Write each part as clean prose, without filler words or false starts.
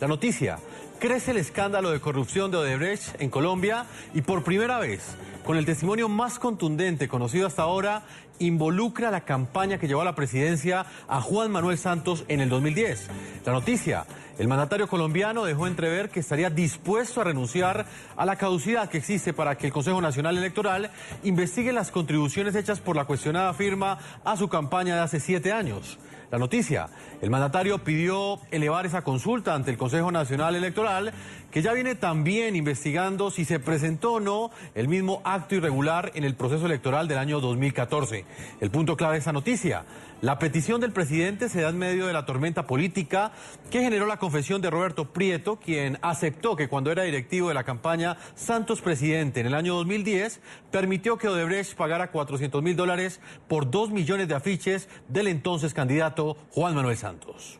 La noticia: crece el escándalo de corrupción de Odebrecht en Colombia y por primera vez, con el testimonio más contundente conocido hasta ahora, involucra la campaña que llevó a la presidencia a Juan Manuel Santos en el 2010. La noticia: el mandatario colombiano dejó entrever que estaría dispuesto a renunciar a la caducidad que existe para que el Consejo Nacional Electoral investigue las contribuciones hechas por la cuestionada firma a su campaña de hace 7 años. La noticia: el mandatario pidió elevar esa consulta ante el Consejo Nacional Electoral, que ya viene también investigando si se presentó o no el mismo acto irregular en el proceso electoral del año 2014. El punto clave de esta noticia: la petición del presidente se da en medio de la tormenta política que generó la confesión de Roberto Prieto, quien aceptó que cuando era directivo de la campaña Santos Presidente en el año 2010, permitió que Odebrecht pagara $400.000 por 2 millones de afiches del entonces candidato Juan Manuel Santos.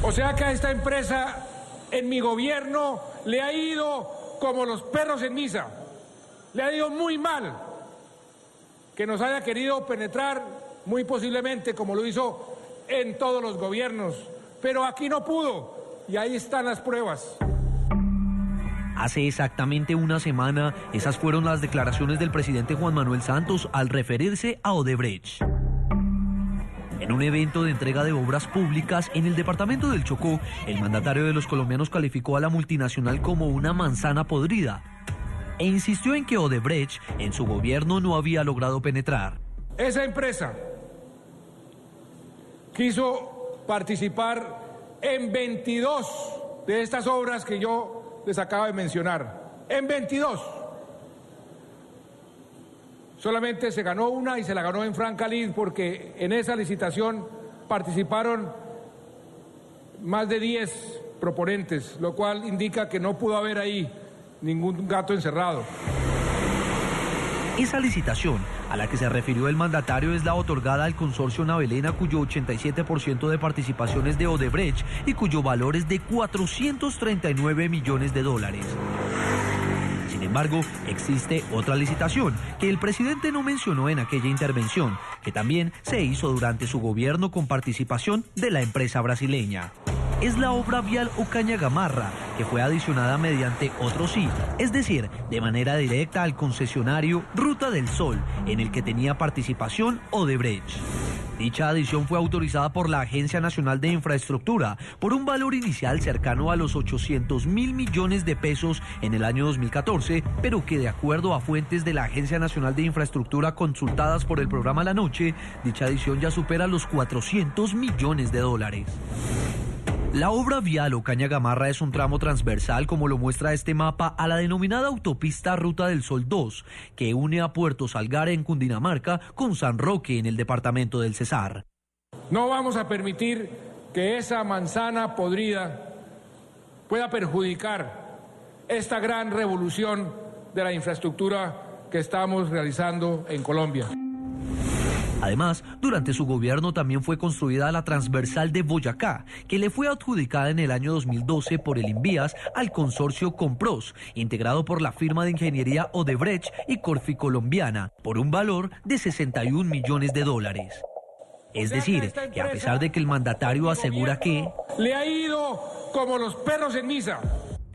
O sea que a esta empresa en mi gobierno le ha ido como los perros en misa, le ha ido muy mal. Que nos haya querido penetrar, muy posiblemente, como lo hizo en todos los gobiernos, pero aquí no pudo, y ahí están las pruebas. Hace exactamente una semana, esas fueron las declaraciones del presidente Juan Manuel Santos al referirse a Odebrecht. En un evento de entrega de obras públicas en el departamento del Chocó, el mandatario de los colombianos calificó a la multinacional como una manzana podrida e insistió en que Odebrecht en su gobierno no había logrado penetrar. Esa empresa quiso participar en 22 de estas obras que yo les acabo de mencionar. En 22. Solamente se ganó una y se la ganó en Francalid porque en esa licitación participaron más de 10 proponentes, lo cual indica que no pudo haber ahí ningún gato encerrado. Esa licitación a la que se refirió el mandatario es la otorgada al consorcio Navelena, cuyo 87% de participación es de Odebrecht y cuyo valor es de $439 millones. Sin embargo, existe otra licitación que el presidente no mencionó en aquella intervención, que también se hizo durante su gobierno con participación de la empresa brasileña. Es la obra vial Ocaña Gamarra, que fue adicionada mediante otro sí, es decir, de manera directa al concesionario Ruta del Sol, en el que tenía participación Odebrecht. Dicha adición fue autorizada por la Agencia Nacional de Infraestructura por un valor inicial cercano a los 800.000 millones de pesos en el año 2014, pero que de acuerdo a fuentes de la Agencia Nacional de Infraestructura consultadas por el programa La Noche, dicha adición ya supera los 400 millones de dólares. La obra vial Ocaña Gamarra es un tramo transversal, como lo muestra este mapa, a la denominada autopista Ruta del Sol 2, que une a Puerto Salgar en Cundinamarca con San Roque en el departamento del Cesar. No vamos a permitir que esa manzana podrida pueda perjudicar esta gran revolución de la infraestructura que estamos realizando en Colombia. Además, durante su gobierno también fue construida la transversal de Boyacá, que le fue adjudicada en el año 2012 por el Invías al consorcio Compros, integrado por la firma de ingeniería Odebrecht y Corfi Colombiana, por un valor de $61 millones. Es decir, que a pesar de que el mandatario asegura que le ha ido como los perros en misa.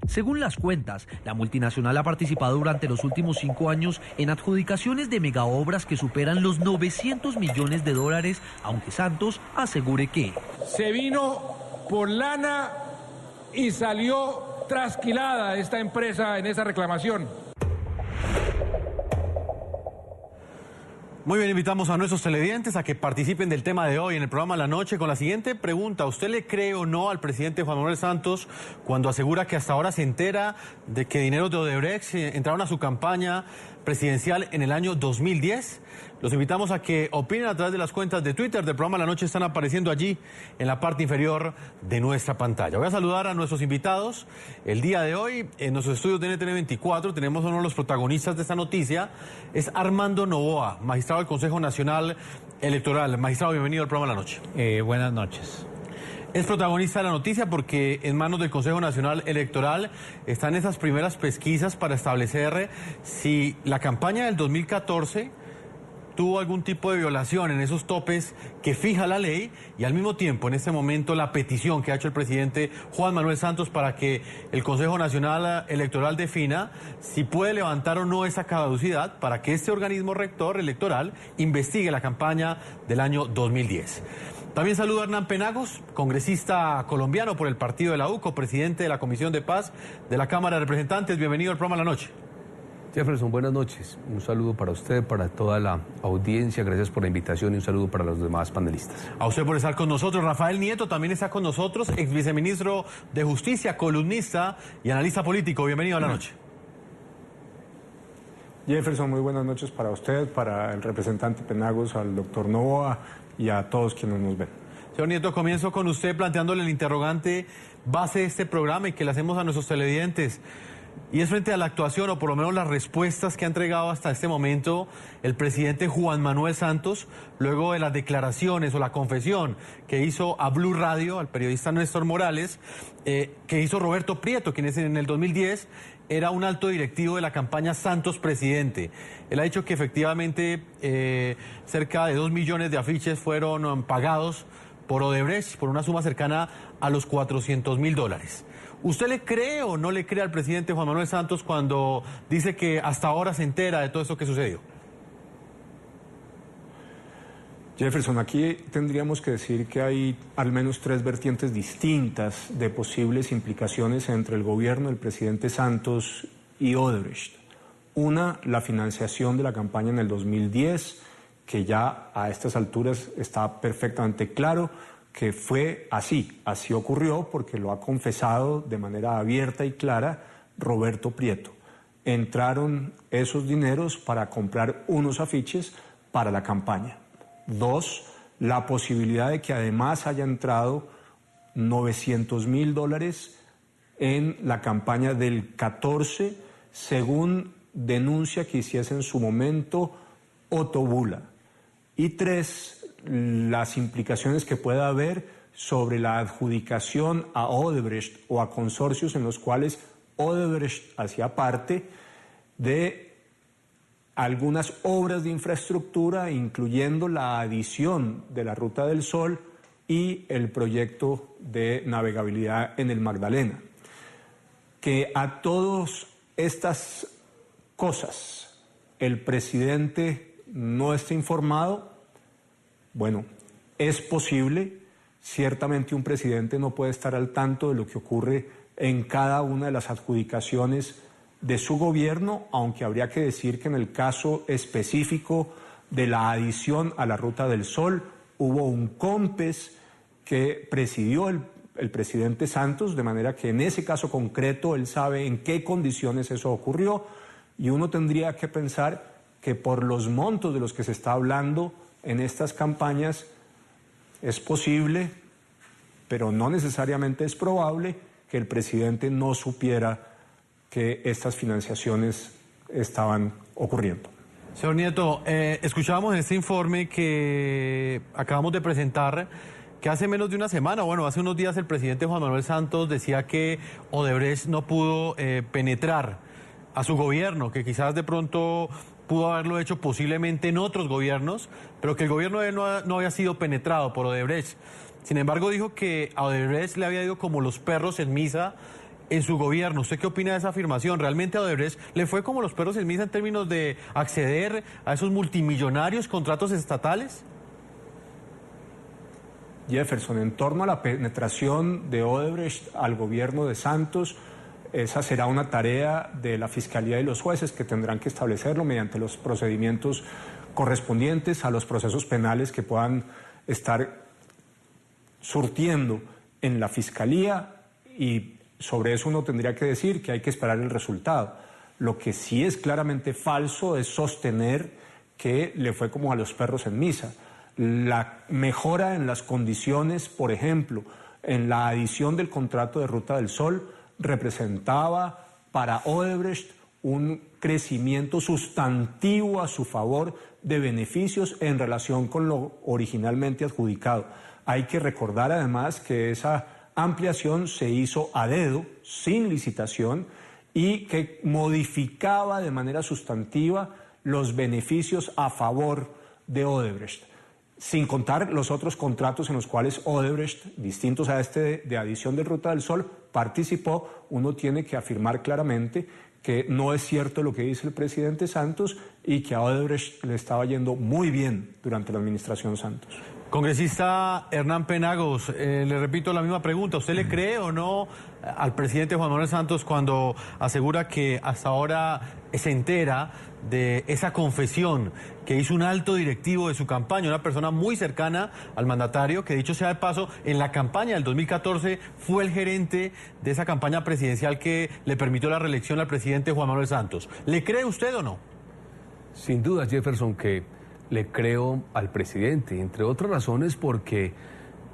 Según las cuentas, la multinacional ha participado durante los últimos 5 años en adjudicaciones de megaobras que superan los $900 millones, aunque Santos asegure que se vino por lana y salió trasquilada esta empresa en esa reclamación. Muy bien, invitamos a nuestros televidentes a que participen del tema de hoy en el programa La Noche con la siguiente pregunta: ¿usted le cree o no al presidente Juan Manuel Santos cuando asegura que hasta ahora se entera de que dineros de Odebrecht entraron a su campaña presidencial en el año 2010? Los invitamos a que opinen a través de las cuentas de Twitter del programa La Noche, están apareciendo allí en la parte inferior de nuestra pantalla. Voy a saludar a nuestros invitados. El día de hoy, en nuestros estudios de NTN 24, tenemos a uno de los protagonistas de esta noticia, es Armando Novoa, magistrado del Consejo Nacional Electoral. Magistrado, bienvenido al programa La Noche. Buenas noches. Es protagonista de la noticia porque en manos del Consejo Nacional Electoral están esas primeras pesquisas para establecer si la campaña del 2014 tuvo algún tipo de violación en esos topes que fija la ley y al mismo tiempo en este momento la petición que ha hecho el presidente Juan Manuel Santos para que el Consejo Nacional Electoral defina si puede levantar o no esa caducidad para que este organismo rector electoral investigue la campaña del año 2010. También saludo a Hernán Penagos, congresista colombiano por el partido de la UCO, presidente de la Comisión de Paz de la Cámara de Representantes. Bienvenido al programa La Noche. Jefferson, buenas noches. Un saludo para usted, para toda la audiencia. Gracias por la invitación y un saludo para los demás panelistas. A usted por estar con nosotros. Rafael Nieto también está con nosotros, ex viceministro de Justicia, columnista y analista político. Bienvenido a La Noche. Jefferson, muy buenas noches para usted, para el representante Penagos, al doctor Novoa y a todos quienes nos ven. Señor Nieto, comienzo con usted planteándole el interrogante base de este programa y que le hacemos a nuestros televidentes. Y es frente a la actuación, o por lo menos las respuestas que ha entregado hasta este momento el presidente Juan Manuel Santos, luego de las declaraciones o la confesión que hizo a Blue Radio, al periodista Néstor Morales, que hizo Roberto Prieto, quien en el 2010 era un alto directivo de la campaña Santos Presidente. Él ha dicho que efectivamente cerca de 2 millones de afiches fueron pagados por Odebrecht por una suma cercana a los $400.000. ¿Usted le cree o no le cree al presidente Juan Manuel Santos cuando dice que hasta ahora se entera de todo esto que sucedió? Jefferson, aquí tendríamos que decir que hay al menos 3 vertientes distintas de posibles implicaciones entre el gobierno del presidente Santos y Odebrecht. Una, la financiación de la campaña en el 2010, que ya a estas alturas está perfectamente claro que fue así ocurrió porque lo ha confesado de manera abierta y clara Roberto Prieto. Entraron esos dineros para comprar unos afiches para la campaña. 2, la posibilidad de que además haya entrado $900.000 en la campaña del 14, según denuncia que hiciese en su momento Otto Bula. Y 3, las implicaciones que pueda haber sobre la adjudicación a Odebrecht o a consorcios en los cuales Odebrecht hacía parte de algunas obras de infraestructura, incluyendo la adición de la Ruta del Sol y el proyecto de navegabilidad en el Magdalena. Que a todas estas cosas el presidente no esté informado. Bueno, es posible, ciertamente un presidente no puede estar al tanto de lo que ocurre en cada una de las adjudicaciones de su gobierno, aunque habría que decir que en el caso específico de la adición a la Ruta del Sol hubo un COMPES que presidió el presidente Santos, de manera que en ese caso concreto él sabe en qué condiciones eso ocurrió y uno tendría que pensar que por los montos de los que se está hablando en estas campañas es posible, pero no necesariamente es probable, que el presidente no supiera que estas financiaciones estaban ocurriendo. Señor Nieto, escuchábamos en este informe que acabamos de presentar que hace menos de una semana, bueno, hace unos días el presidente Juan Manuel Santos decía que Odebrecht no pudo penetrar a su gobierno, que quizás de pronto pudo haberlo hecho posiblemente en otros gobiernos, pero que el gobierno de él no había sido penetrado por Odebrecht. Sin embargo, dijo que a Odebrecht le había ido como los perros en misa en su gobierno. ¿Usted qué opina de esa afirmación? ¿Realmente a Odebrecht le fue como los perros en misa en términos de acceder a esos multimillonarios contratos estatales? Jefferson, en torno a la penetración de Odebrecht al gobierno de Santos, esa será una tarea de la Fiscalía y los jueces que tendrán que establecerlo mediante los procedimientos correspondientes a los procesos penales que puedan estar surtiendo en la Fiscalía, y sobre eso uno tendría que decir que hay que esperar el resultado. Lo que sí es claramente falso es sostener que le fue como a los perros en misa. La mejora en las condiciones, por ejemplo, en la adición del contrato de Ruta del Sol, representaba para Odebrecht un crecimiento sustantivo a su favor de beneficios en relación con lo originalmente adjudicado. Hay que recordar además que esa ampliación se hizo a dedo, sin licitación, y que modificaba de manera sustantiva los beneficios a favor de Odebrecht, sin contar los otros contratos en los cuales Odebrecht, distintos a este de adición de Ruta del Sol, participó. Uno tiene que afirmar claramente que no es cierto lo que dice el presidente Santos y que a Odebrecht le estaba yendo muy bien durante la administración Santos. Congresista Hernán Penagos, le repito la misma pregunta. ¿Usted le cree o no al presidente Juan Manuel Santos cuando asegura que hasta ahora se entera de esa confesión que hizo un alto directivo de su campaña, una persona muy cercana al mandatario, que dicho sea de paso, en la campaña del 2014 fue el gerente de esa campaña presidencial que le permitió la reelección al presidente Juan Manuel Santos? ¿Le cree usted o no? Sin duda, Jefferson, que le creo al presidente, entre otras razones porque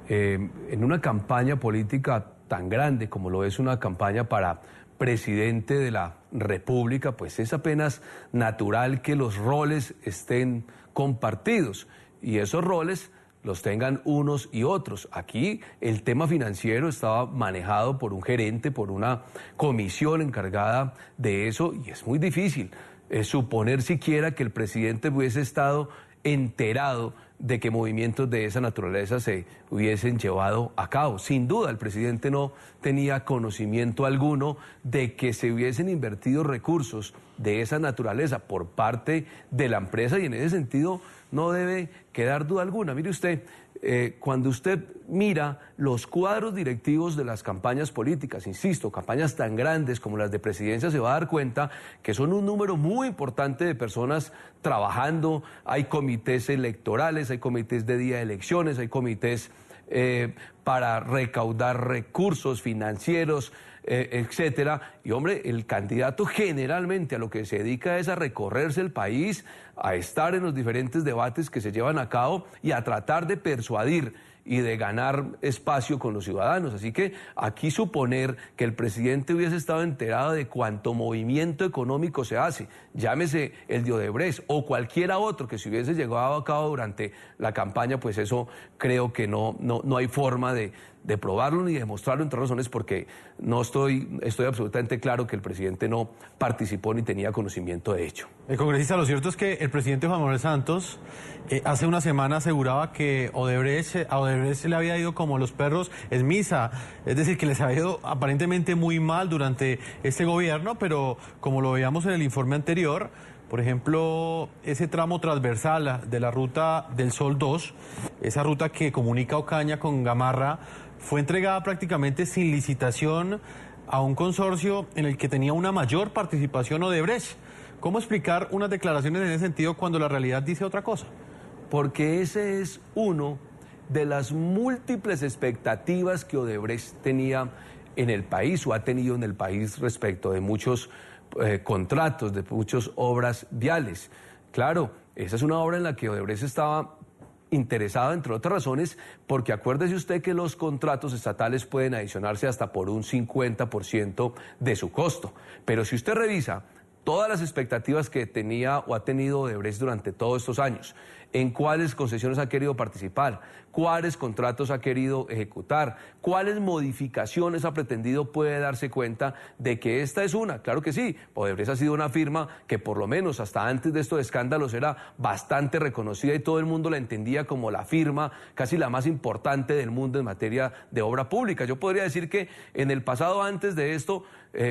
en una campaña política tan grande como lo es una campaña para presidente de la República, pues es apenas natural que los roles estén compartidos y esos roles los tengan unos y otros. Aquí el tema financiero estaba manejado por un gerente, por una comisión encargada de eso, y es muy difícil suponer siquiera que el presidente hubiese estado enterado de que movimientos de esa naturaleza se hubiesen llevado a cabo. Sin duda, el presidente no tenía conocimiento alguno de que se hubiesen invertido recursos de esa naturaleza por parte de la empresa, y en ese sentido no debe quedar duda alguna. Mire usted, cuando usted mira los cuadros directivos de las campañas políticas, insisto, campañas tan grandes como las de presidencia, se va a dar cuenta que son un número muy importante de personas trabajando. Hay comités electorales, hay comités de día de elecciones, hay comités para recaudar recursos financieros, etcétera. Y hombre, el candidato generalmente a lo que se dedica es a recorrerse el país, a estar en los diferentes debates que se llevan a cabo y a tratar de persuadir y de ganar espacio con los ciudadanos. Así que aquí suponer que el presidente hubiese estado enterado de cuánto movimiento económico se hace, llámese el de Odebrecht o cualquiera otro que se hubiese llevado a cabo durante la campaña, pues eso creo que no hay forma de probarlo ni demostrarlo, entre razones porque estoy absolutamente claro que el presidente no participó ni tenía conocimiento de hecho. Congresista, lo cierto es que el presidente Juan Manuel Santos hace una semana aseguraba que a Odebrecht le había ido como los perros en misa, es decir, que les había ido aparentemente muy mal durante este gobierno, pero como lo veíamos en el informe anterior, por ejemplo, ese tramo transversal de la Ruta del Sol 2, esa ruta que comunica Ocaña con Gamarra, fue entregada prácticamente sin licitación a un consorcio en el que tenía una mayor participación Odebrecht. ¿Cómo explicar unas declaraciones en ese sentido cuando la realidad dice otra cosa? Porque ese es uno de las múltiples expectativas que Odebrecht tenía en el país o ha tenido en el país respecto de muchos contratos, de muchas obras viales. Claro, esa es una obra en la que Odebrecht estaba interesado, entre otras razones, porque acuérdese usted que los contratos estatales pueden adicionarse hasta por un 50% de su costo. Pero si usted revisa todas las expectativas que tenía o ha tenido Odebrecht durante todos estos años, en cuáles concesiones ha querido participar, cuáles contratos ha querido ejecutar, cuáles modificaciones ha pretendido, puede darse cuenta de que esta es una. Claro que sí, Odebrecht ha sido una firma que por lo menos hasta antes de estos escándalos era bastante reconocida y todo el mundo la entendía como la firma casi la más importante del mundo en materia de obra pública. Yo podría decir que en el pasado, antes de esto,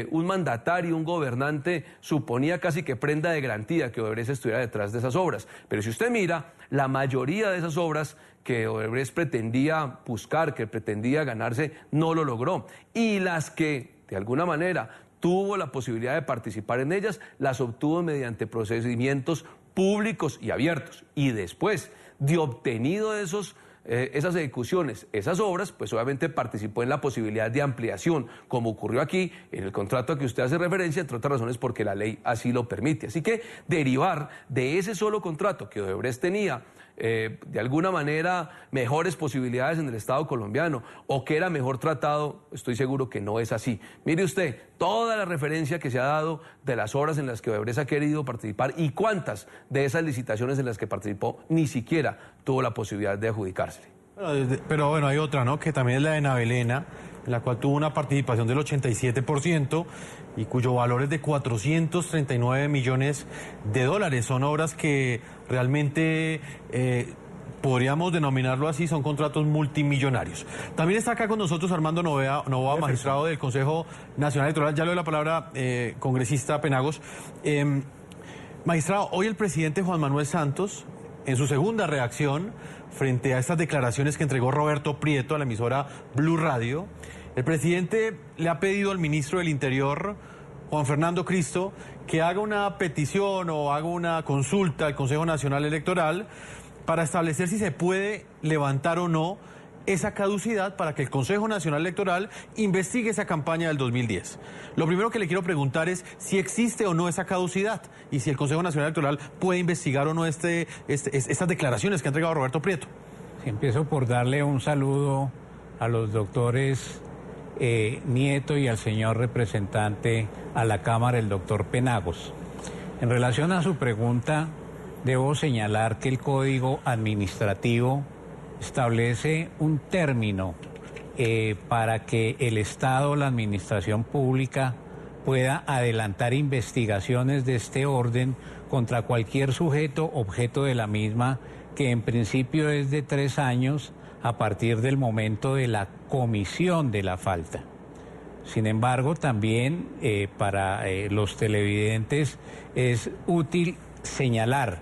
un mandatario, un gobernante suponía casi que prenda de garantía que Odebrecht estuviera detrás de esas obras. Pero si usted mira, la mayoría de esas obras que Odebrecht pretendía buscar, que pretendía ganarse, no lo logró. Y las que, de alguna manera, tuvo la posibilidad de participar en ellas, las obtuvo mediante procedimientos públicos y abiertos. Y después de obtenido de esas ejecuciones, esas obras, pues obviamente participó en la posibilidad de ampliación, como ocurrió aquí en el contrato a que usted hace referencia, entre otras razones porque la ley así lo permite. Así que derivar de ese solo contrato que Odebrecht tenía de alguna manera mejores posibilidades en el Estado colombiano o que era mejor tratado, estoy seguro que no es así. Mire usted, toda la referencia que se ha dado de las obras en las que Odebrecht ha querido participar y cuántas de esas licitaciones en las que participó ni siquiera tuvo la posibilidad de adjudicársele. Pero bueno, hay otra, ¿no? Que también es la de Navelena, en la cual tuvo una participación del 87% y cuyo valor es de 439 millones de dólares. Son obras que realmente podríamos denominarlo así, son contratos multimillonarios. También está acá con nosotros Armando Novoa, magistrado del Consejo Nacional Electoral. Ya le doy la palabra, congresista Penagos. Magistrado, hoy el presidente Juan Manuel Santos, en su segunda reacción frente a estas declaraciones que entregó Roberto Prieto a la emisora Blue Radio, el presidente le ha pedido al ministro del Interior, Juan Fernando Cristo, que haga una petición o haga una consulta al Consejo Nacional Electoral para establecer si se puede levantar o no esa caducidad para que el Consejo Nacional Electoral investigue esa campaña del 2010. Lo primero que le quiero preguntar es si existe o no esa caducidad y si el Consejo Nacional Electoral puede investigar o no estas declaraciones que ha entregado Roberto Prieto. Sí, empiezo por darle un saludo a los doctores Nieto y al señor representante a la Cámara, el doctor Penagos. En relación a su pregunta, debo señalar que el Código Administrativo establece un término para que el Estado, la administración pública, pueda adelantar investigaciones de este orden contra cualquier sujeto objeto de la misma, que en principio es de 3 años a partir del momento de la comisión de la falta. Sin embargo, también para los televidentes es útil señalar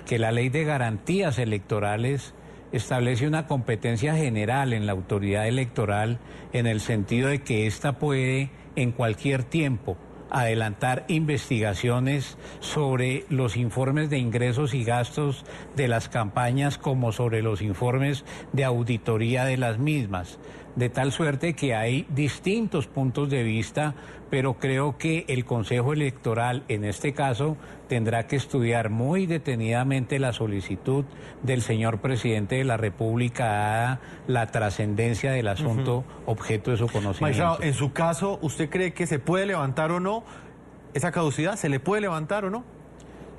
que la Ley de Garantías Electorales establece una competencia general en la autoridad electoral en el sentido de que ésta puede en cualquier tiempo adelantar investigaciones sobre los informes de ingresos y gastos de las campañas como sobre los informes de auditoría de las mismas. De tal suerte que hay distintos puntos de vista, pero creo que el Consejo Electoral, en este caso, tendrá que estudiar muy detenidamente la solicitud del señor presidente de la República, dada la trascendencia del asunto objeto de su conocimiento. Magistrado, en su caso, ¿usted cree que se puede levantar o no esa caducidad? ¿Se le puede levantar o no?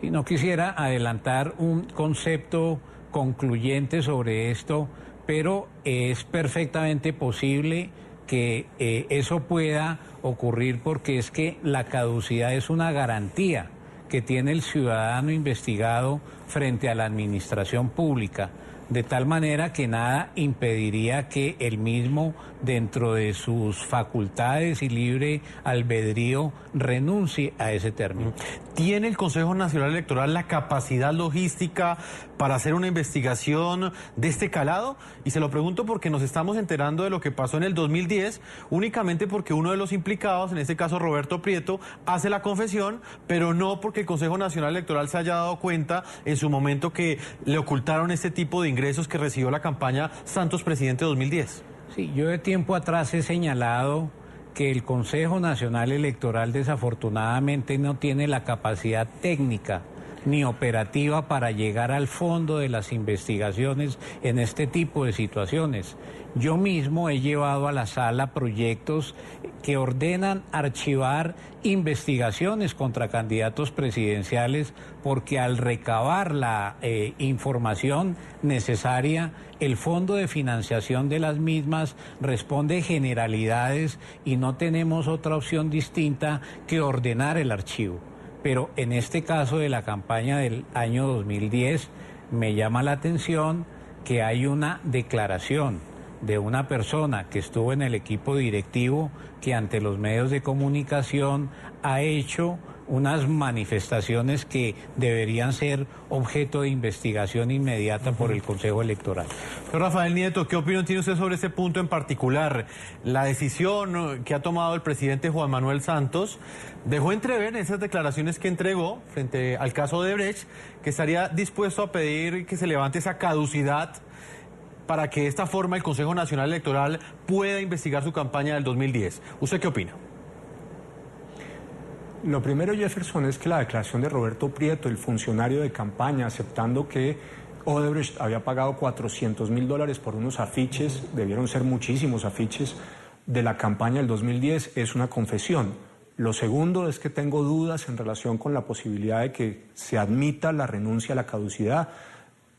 Y no quisiera adelantar un concepto concluyente sobre esto, pero es perfectamente posible que eso pueda ocurrir, porque es que la caducidad es una garantía que tiene el ciudadano investigado frente a la administración pública, de tal manera que nada impediría que el mismo, dentro de sus facultades y libre albedrío, renuncie a ese término. ¿Tiene el Consejo Nacional Electoral la capacidad logística para hacer una investigación de este calado? Y se lo pregunto porque nos estamos enterando de lo que pasó en el 2010, únicamente porque uno de los implicados, en este caso Roberto Prieto, hace la confesión, pero no porque el Consejo Nacional Electoral se haya dado cuenta en su momento que le ocultaron este tipo de ingresos que recibió la campaña Santos Presidente 2010. Sí, yo de tiempo atrás he señalado que el Consejo Nacional Electoral desafortunadamente no tiene la capacidad técnica ni operativa para llegar al fondo de las investigaciones en este tipo de situaciones. Yo mismo he llevado a la sala proyectos que ordenan archivar investigaciones contra candidatos presidenciales, porque al recabar la información necesaria, el fondo de financiación de las mismas responde generalidades y no tenemos otra opción distinta que ordenar el archivo. Pero en este caso de la campaña del año 2010, me llama la atención que hay una declaración de una persona que estuvo en el equipo directivo que ante los medios de comunicación ha hecho unas manifestaciones que deberían ser objeto de investigación inmediata por el Consejo Electoral. Rafael Nieto, ¿qué opinión tiene usted sobre este punto en particular? La decisión que ha tomado el presidente Juan Manuel Santos dejó entrever en esas declaraciones que entregó frente al caso de Odebrecht que estaría dispuesto a pedir que se levante esa caducidad para que de esta forma el Consejo Nacional Electoral pueda investigar su campaña del 2010. ¿Usted qué opina? Lo primero, Jefferson, es que la declaración de Roberto Prieto, el funcionario de campaña, aceptando que Odebrecht había pagado $400.000 por unos afiches, debieron ser muchísimos afiches, de la campaña del 2010, es una confesión. Lo segundo es que tengo dudas en relación con la posibilidad de que se admita la renuncia a la caducidad.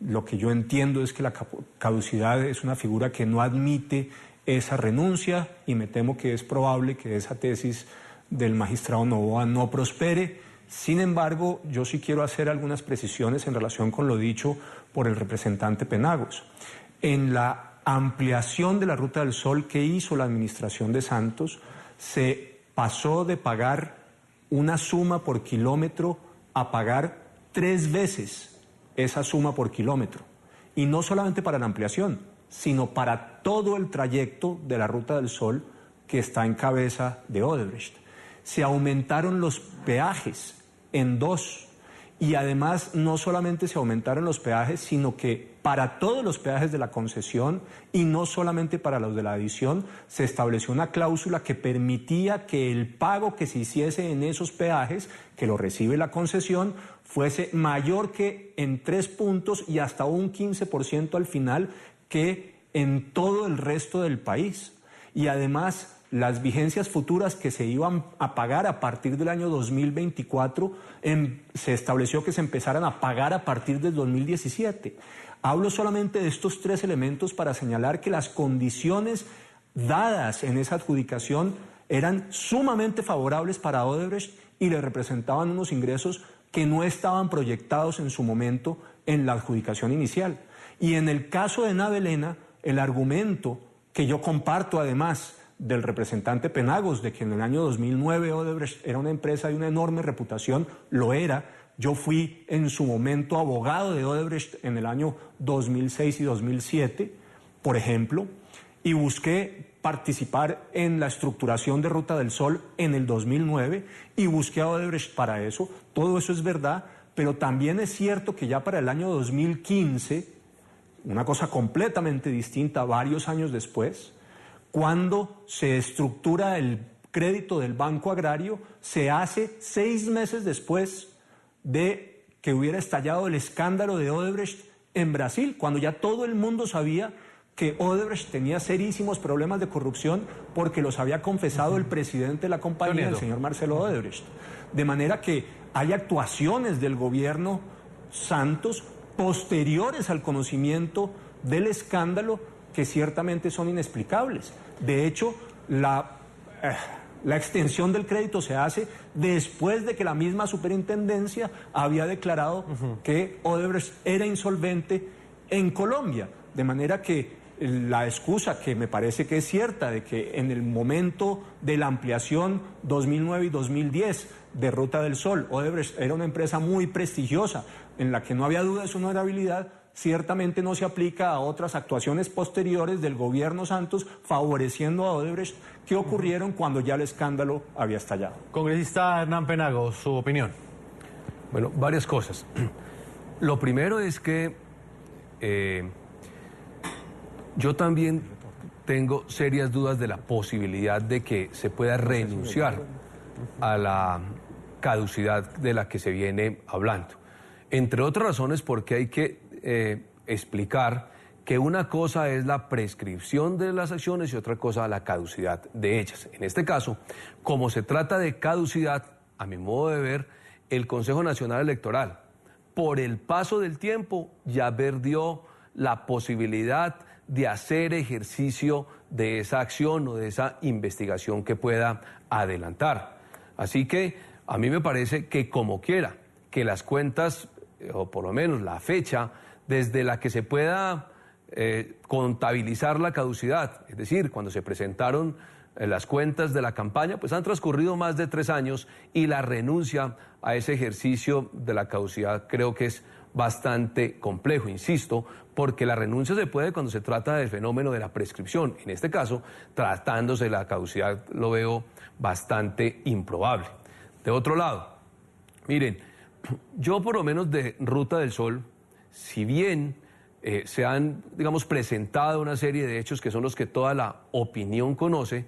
Lo que yo entiendo es que la caducidad es una figura que no admite esa renuncia y me temo que es probable que esa tesis del magistrado Noboa no prospere. Sin embargo, yo sí quiero hacer algunas precisiones en relación con lo dicho por el representante Penagos. En la ampliación de la Ruta del Sol que hizo la administración de Santos, se pasó de pagar una suma por kilómetro a pagar 3 veces esa suma por kilómetro. Y no solamente para la ampliación, sino para todo el trayecto de la Ruta del Sol que está en cabeza de Odebrecht. Se aumentaron los peajes en 2 y además no solamente se aumentaron los peajes, sino que para todos los peajes de la concesión y no solamente para los de la adición, se estableció una cláusula que permitía que el pago que se hiciese en esos peajes, que lo recibe la concesión, fuese mayor que en 3 puntos y hasta un 15% al final que en todo el resto del país. Y además, las vigencias futuras que se iban a pagar a partir del año 2024, se estableció que se empezaran a pagar a partir del 2017. Hablo solamente de estos 3 elementos para señalar que las condiciones dadas en esa adjudicación eran sumamente favorables para Odebrecht y le representaban unos ingresos que no estaban proyectados en su momento en la adjudicación inicial. Y en el caso de Navelena, el argumento que yo comparto además del representante Penagos, de que en el año 2009 Odebrecht era una empresa de una enorme reputación, lo era. Yo fui en su momento abogado de Odebrecht en el año 2006 y 2007, por ejemplo, y busqué participar en la estructuración de Ruta del Sol en el 2009 y busqué a Odebrecht para eso. Todo eso es verdad, pero también es cierto que ya para el año 2015, una cosa completamente distinta, varios años después, cuando se estructura el crédito del Banco Agrario, se hace 6 meses después de que hubiera estallado el escándalo de Odebrecht en Brasil, cuando ya todo el mundo sabía que Odebrecht tenía serísimos problemas de corrupción porque los había confesado el presidente de la compañía, el señor Marcelo Odebrecht. De manera que hay actuaciones del gobierno Santos posteriores al conocimiento del escándalo que ciertamente son inexplicables. De hecho, la extensión del crédito se hace después de que la misma superintendencia había declarado que Odebrecht era insolvente en Colombia. De manera que la excusa, que me parece que es cierta, de que en el momento de la ampliación 2009 y 2010 de Ruta del Sol, Odebrecht era una empresa muy prestigiosa, en la que no había duda de su honorabilidad, ciertamente no se aplica a otras actuaciones posteriores del gobierno Santos favoreciendo a Odebrecht que ocurrieron cuando ya el escándalo había estallado. Congresista Hernán Penagos, su opinión. Bueno, varias cosas. Lo primero es que yo también tengo serias dudas de la posibilidad de que se pueda renunciar a la caducidad de la que se viene hablando. Entre otras razones porque hay que explicar que una cosa es la prescripción de las acciones y otra cosa la caducidad de ellas. En este caso, como se trata de caducidad, a mi modo de ver, el Consejo Nacional Electoral, por el paso del tiempo, ya perdió la posibilidad de hacer ejercicio de esa acción o de esa investigación que pueda adelantar. Así que a mí me parece que como quiera, que las cuentas, o por lo menos la fecha desde la que se pueda contabilizar la caducidad, es decir, cuando se presentaron las cuentas de la campaña, pues han transcurrido más de 3 años y la renuncia a ese ejercicio de la caducidad creo que es bastante complejo, insisto, porque la renuncia se puede cuando se trata del fenómeno de la prescripción. En este caso, tratándose de la caducidad, lo veo bastante improbable. De otro lado, miren, yo por lo menos de Ruta del Sol, si bien se han, digamos, presentado una serie de hechos que son los que toda la opinión conoce,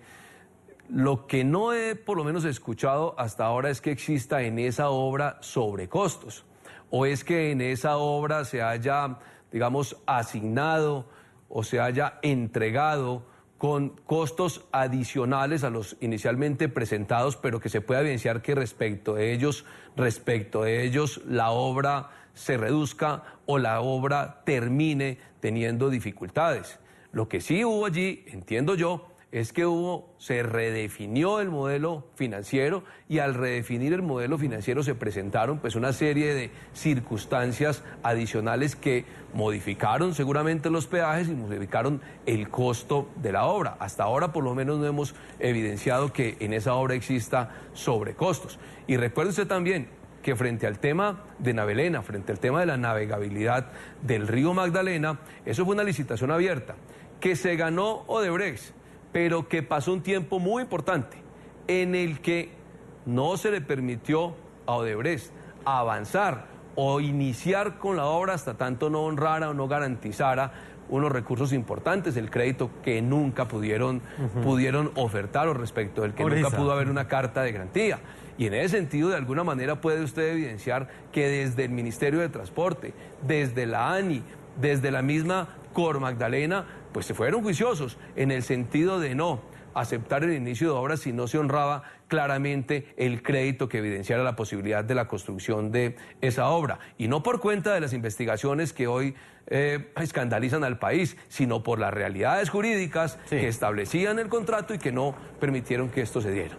lo que no he por lo menos escuchado hasta ahora es que exista en esa obra sobrecostos, o es que en esa obra se haya, digamos, asignado o se haya entregado con costos adicionales a los inicialmente presentados, pero que se pueda evidenciar que respecto de ellos la obra se reduzca o la obra termine teniendo dificultades. Lo que sí hubo allí, entiendo yo, es que se redefinió el modelo financiero y al redefinir el modelo financiero se presentaron pues una serie de circunstancias adicionales que modificaron seguramente los peajes y modificaron el costo de la obra. Hasta ahora por lo menos no hemos evidenciado que en esa obra exista sobrecostos. Y recuerde usted también que frente al tema de Navelena, frente al tema de la navegabilidad del río Magdalena, eso fue una licitación abierta que se ganó Odebrecht, pero que pasó un tiempo muy importante en el que no se le permitió a Odebrecht avanzar o iniciar con la obra hasta tanto no honrara o no garantizara unos recursos importantes, el crédito que nunca pudieron ofertar o respecto del que nunca pudo haber una carta de garantía. Y en ese sentido, de alguna manera, puede usted evidenciar que desde el Ministerio de Transporte, desde la ANI, desde la misma Cor Magdalena, pues se fueron juiciosos en el sentido de no aceptar el inicio de obras si no se honraba claramente el crédito que evidenciara la posibilidad de la construcción de esa obra. Y no por cuenta de las investigaciones que hoy escandalizan al país, sino por las realidades jurídicas que establecían el contrato y que no permitieron que esto se diera.